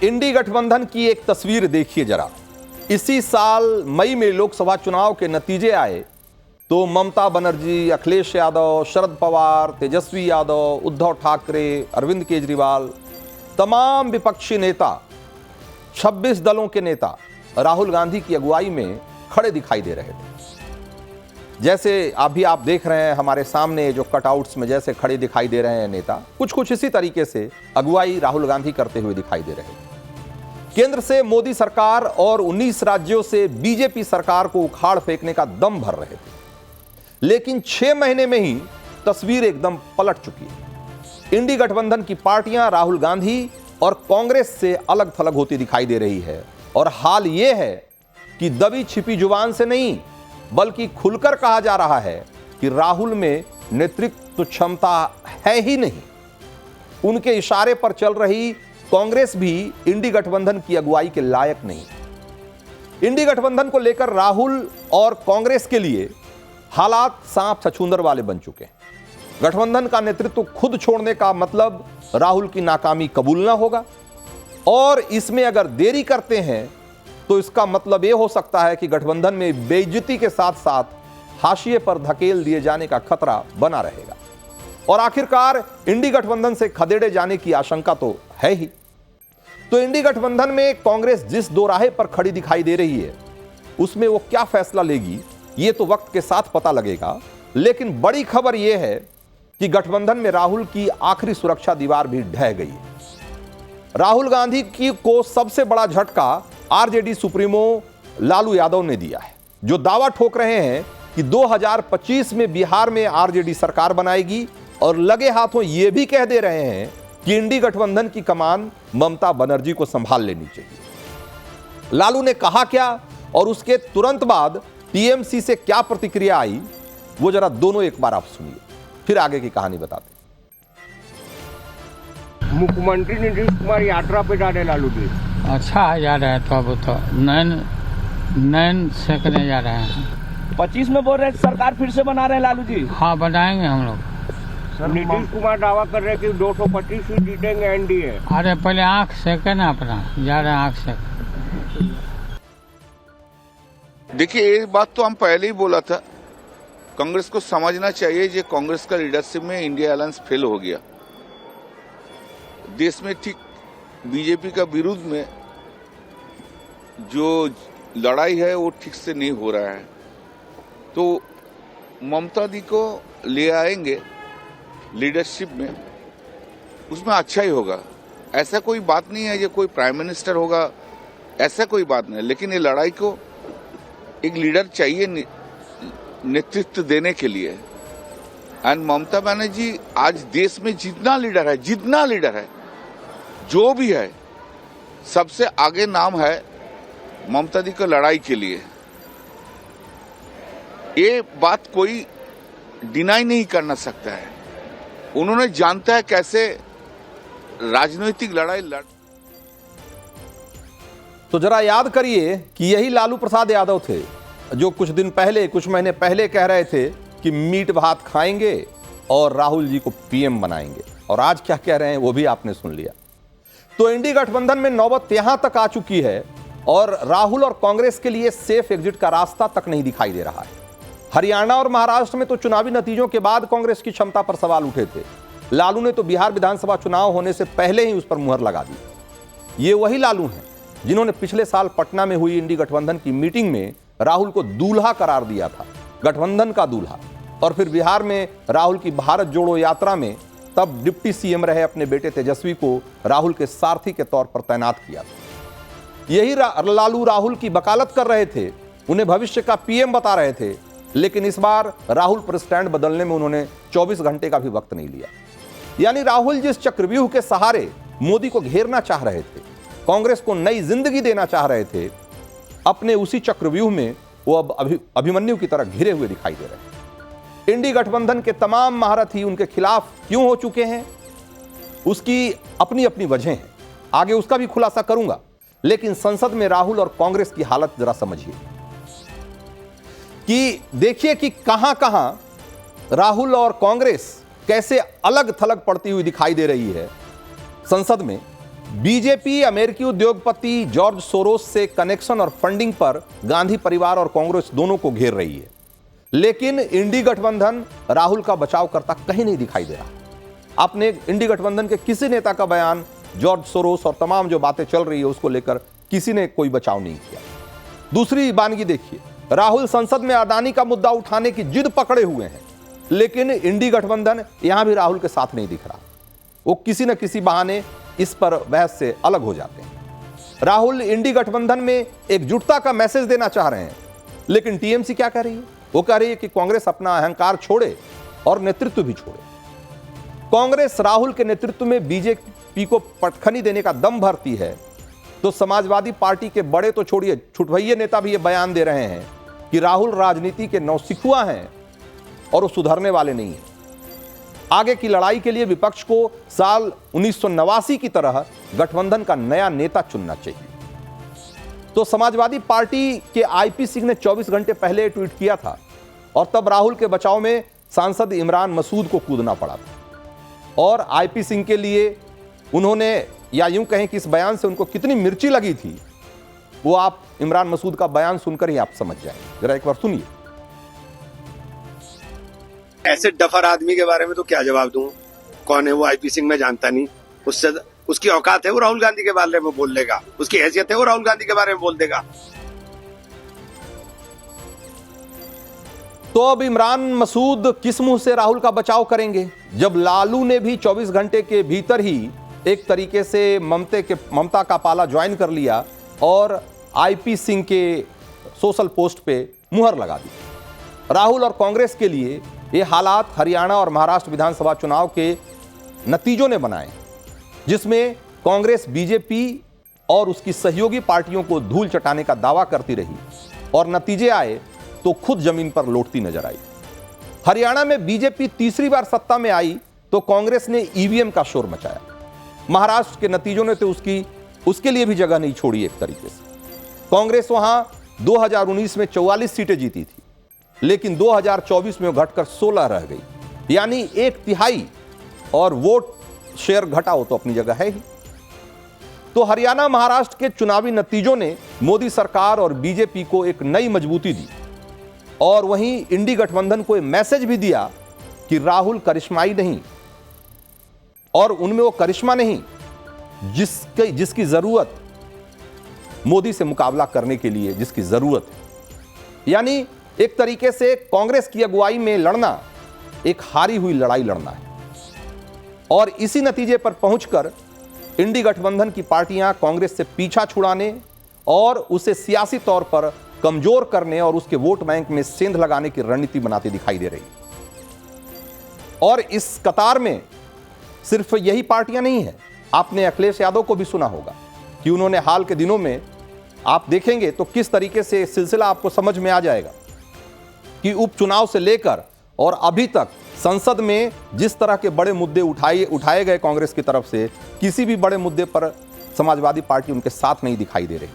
इंडी गठबंधन की एक तस्वीर देखिए जरा। इसी साल मई में लोकसभा चुनाव के नतीजे आए तो ममता बनर्जी, अखिलेश यादव, शरद पवार, तेजस्वी यादव, उद्धव ठाकरे, अरविंद केजरीवाल, तमाम विपक्षी नेता, 26 दलों के नेता राहुल गांधी की अगुवाई में खड़े दिखाई दे रहे थे। जैसे अभी आप देख रहे हैं हमारे सामने जो कटआउट्स में जैसे खड़े दिखाई दे रहे हैं नेता, कुछ इसी तरीके से अगुवाई राहुल गांधी करते हुए दिखाई दे रहे हैं। केंद्र से मोदी सरकार और 19 राज्यों से बीजेपी सरकार को उखाड़ फेंकने का दम भर रहे थे, लेकिन 6 महीने में ही तस्वीर एकदम पलट चुकी है। इंडी गठबंधन की पार्टियां राहुल गांधी और कांग्रेस से अलग थलग होती दिखाई दे रही है। और हाल यह है कि दबी छिपी जुबान से नहीं बल्कि खुलकर कहा जा रहा है कि राहुल में नेतृत्व क्षमता है ही नहीं। उनके इशारे पर चल रही कांग्रेस भी इंडी गठबंधन की अगुवाई के लायक नहीं। इंडी गठबंधन को लेकर राहुल और कांग्रेस के लिए हालात सांप छछूंदर वाले बन चुके हैं। गठबंधन का नेतृत्व खुद छोड़ने का मतलब राहुल की नाकामी कबूलना होगा, और इसमें अगर देरी करते हैं तो इसका मतलब यह हो सकता है कि गठबंधन में बेइज्जती के साथ साथ हाशिए पर धकेल दिए जाने का खतरा बना रहेगा, और आखिरकार इंडी गठबंधन से खदेड़े जाने की आशंका तो है ही। तो इंडी गठबंधन में कांग्रेस जिस दोराहे पर खड़ी दिखाई दे रही है उसमें वो क्या फैसला लेगी ये तो वक्त के साथ पता लगेगा। लेकिन बड़ी खबर यह है कि गठबंधन में राहुल की आखिरी सुरक्षा दीवार भी ढह गई है। राहुल गांधी को सबसे बड़ा झटका आरजेडी सुप्रीमो लालू यादव ने दिया है, जो दावा ठोक रहे हैं कि 2025 में बिहार में आरजेडी सरकार बनाएगी, और लगे हाथों यह भी कह दे रहे हैं कि इंडी गठबंधन की कमान ममता बनर्जी को संभाल लेनी चाहिए। लालू ने कहा क्या और उसके तुरंत बाद टीएमसी से क्या प्रतिक्रिया आई, वो जरा दोनों एक बार आप सुनिए, फिर आगे की कहानी बताते। मुख्यमंत्री नीतीश कुमार यात्रा पे जा रहे लालू जी। अच्छा जा रहा है, तो अब तो नैन सेकने जा रहे हैं। 25 में बोल रहे हैं सरकार फिर से बना रहे हैं लालू जी। हाँ, बनाएंगे हम लोग। नीतीश कुमार दावा कर रहे हैं कि 225 सीट जीतेंगे एनडीए। अरे पहले आँख सेके ना अपना, जा रहे हैं आँख सेक। देखिए, ये बात तो हम पहले ही बोला था, कांग्रेस को समझना चाहिए कि कांग्रेस का लीडरशिप में इंडिया अलायंस फेल हो गया। देश में ठीक बीजेपी का विरुद्ध में जो लड़ाई है वो ठीक से नहीं हो रहा है, तो ममता दी को ले आएंगे लीडरशिप में, उसमें अच्छा ही होगा। ऐसा कोई बात नहीं है ये कोई प्राइम मिनिस्टर होगा, ऐसा कोई बात नहीं। लेकिन ये लड़ाई को एक लीडर चाहिए नेतृत्व देने के लिए। एंड ममता बनर्जी आज देश में जितना लीडर है जो भी है, सबसे आगे नाम है ममता दी को लड़ाई के लिए। ये बात कोई डिनाई नहीं करना सकता है। उन्होंने जानता है कैसे राजनीतिक लड़ाई लड़। तो जरा याद करिए कि यही लालू प्रसाद यादव थे जो कुछ महीने पहले कह रहे थे कि मीट भात खाएंगे और राहुल जी को पीएम बनाएंगे, और आज क्या कह रहे हैं वो भी आपने सुन लिया। तो इंडी गठबंधन में नौबत यहां तक आ चुकी है और राहुल और कांग्रेस के लिए सेफ एग्जिट का रास्ता तक नहीं दिखाई दे रहा है। हरियाणा और महाराष्ट्र में तो चुनावी नतीजों के बाद कांग्रेस की क्षमता पर सवाल उठे थे। लालू ने तो बिहार विधानसभा चुनाव होने से पहले ही उस पर मुहर लगा दी। ये वही लालू हैं जिन्होंने पिछले साल पटना में हुई इंडी गठबंधन की मीटिंग में राहुल को दूल्हा करार दिया था, गठबंधन का दूल्हा। और फिर बिहार में राहुल की भारत जोड़ो यात्रा में तब डिप्टी सीएम रहे अपने बेटे तेजस्वी को राहुल के सारथी के तौर पर तैनात किया था। यही लालू राहुल की वकालत कर रहे थे, उन्हें भविष्य का पीएम बता रहे थे, लेकिन इस बार राहुल पर स्टैंड बदलने में उन्होंने 24 घंटे का भी वक्त नहीं लिया। यानी राहुल जिस चक्रव्यूह के सहारे मोदी को घेरना चाह रहे थे, कांग्रेस को नई जिंदगी देना चाह रहे थे, अपने उसी चक्रव्यूह में वो अब अभिमन्यु की तरह घिरे हुए दिखाई दे रहे हैं। इंडी गठबंधन के तमाम महारथी उनके खिलाफ क्यों हो चुके हैं, उसकी अपनी अपनी वजह है, आगे उसका भी खुलासा करूंगा। लेकिन संसद में राहुल और कांग्रेस की हालत जरा समझिए कि देखिए कि कहां कहां राहुल और कांग्रेस कैसे अलग थलग पड़ती हुई दिखाई दे रही है। संसद में बीजेपी अमेरिकी उद्योगपति जॉर्ज सोरोस से कनेक्शन और फंडिंग पर गांधी परिवार और कांग्रेस दोनों को घेर रही है, लेकिन इंडी गठबंधन राहुल का बचाव करता कहीं नहीं दिखाई दे रहा। आपने इंडी गठबंधन के किसी नेता का बयान, जॉर्ज सोरोस और तमाम जो बातें चल रही है उसको लेकर किसी ने कोई बचाव नहीं किया। दूसरी बानगी देखिए, राहुल संसद में अदानी का मुद्दा उठाने की जिद पकड़े हुए हैं, लेकिन इंडी गठबंधन यहां भी राहुल के साथ नहीं दिख रहा। वो किसी न किसी बहाने इस पर बहस से अलग हो जाते हैं। राहुल इंडी गठबंधन में एकजुटता का मैसेज देना चाह रहे हैं, लेकिन टीएमसी क्या कह रही है? वो कह रही है कि कांग्रेस अपना अहंकार छोड़े और नेतृत्व भी छोड़े। कांग्रेस राहुल के नेतृत्व में बीजेपी को पटखनी देने का दम भरती है, तो समाजवादी पार्टी के बड़े तो छोड़िए, छुटभइये नेता भी ये बयान दे रहे हैं कि राहुल राजनीति के नौसिखुआ हैं और वो सुधरने वाले नहीं हैं। आगे की लड़ाई के लिए विपक्ष को साल 1989 की तरह गठबंधन का नया नेता चुनना चाहिए। तो समाजवादी पार्टी के आईपी सिंह ने 24 घंटे पहले ट्वीट किया था और तब राहुल के बचाव में सांसद इमरान मसूद को कूदना पड़ा था। और आईपी सिंह के लिए उन्होंने, या यूं कहें कि इस बयान से उनको कितनी मिर्ची लगी थी, वो आप इमरान मसूद का बयान सुनकर ही आप समझ जाएंगे। जरा एक बार सुनिए। ऐसे डफर आदमी के बारे में तो क्या जवाब दूं? कौन है वो? आईपी सिंह मैं जानता नहीं। उससे उसकी औकात है वो राहुल गांधी के बारे में बोल लेगा, उसकी हैसियत है वो राहुल गांधी के बारे में बोल देगा। तो अब इमरान मसूद किस मुंह से राहुल का बचाव करेंगे, जब लालू ने भी 24 घंटे के भीतर ही एक तरीके से ममता का पाला ज्वाइन कर लिया और आईपी सिंह के सोशल पोस्ट पे मुहर लगा दी। राहुल और कांग्रेस के लिए ये हालात हरियाणा और महाराष्ट्र विधानसभा चुनाव के नतीजों ने बनाए, जिसमें कांग्रेस बीजेपी और उसकी सहयोगी पार्टियों को धूल चटाने का दावा करती रही और नतीजे आए तो खुद जमीन पर लौटती नजर आई। हरियाणा में बीजेपी तीसरी बार सत्ता में आई तो कांग्रेस ने ईवीएम का शोर मचाया। महाराष्ट्र के नतीजों ने तो उसके लिए भी जगह नहीं छोड़ी। एक तरीके से कांग्रेस वहां 2019 में 44 सीटें जीती थी, लेकिन 2024 में घटकर 16 रह गई, यानी 1/3। और वोट शेयर घटा हो तो अपनी जगह है ही। तो हरियाणा महाराष्ट्र के चुनावी नतीजों ने मोदी सरकार और बीजेपी को एक नई मजबूती दी और वहीं इंडी गठबंधन को एक मैसेज भी दिया कि राहुल करिश्माई नहीं, और उनमें वो करिश्मा नहीं जिसकी जरूरत मोदी से मुकाबला करने के लिए जिसकी जरूरत है। यानी एक तरीके से कांग्रेस की अगुवाई में लड़ना एक हारी हुई लड़ाई लड़ना है। और इसी नतीजे पर पहुंचकर इंडी गठबंधन की पार्टियां कांग्रेस से पीछा छुड़ाने और उसे सियासी तौर पर कमजोर करने और उसके वोट बैंक में सेंध लगाने की रणनीति बनाती दिखाई दे रही। और इस कतार में सिर्फ यही पार्टियां नहीं है। आपने अखिलेश यादव को भी सुना होगा कि उन्होंने हाल के दिनों में, आप देखेंगे तो किस तरीके से सिलसिला आपको समझ में आ जाएगा कि उपचुनाव से लेकर और अभी तक संसद में जिस तरह के बड़े मुद्दे उठाए गए कांग्रेस की तरफ से, किसी भी बड़े मुद्दे पर समाजवादी पार्टी उनके साथ नहीं दिखाई दे रही।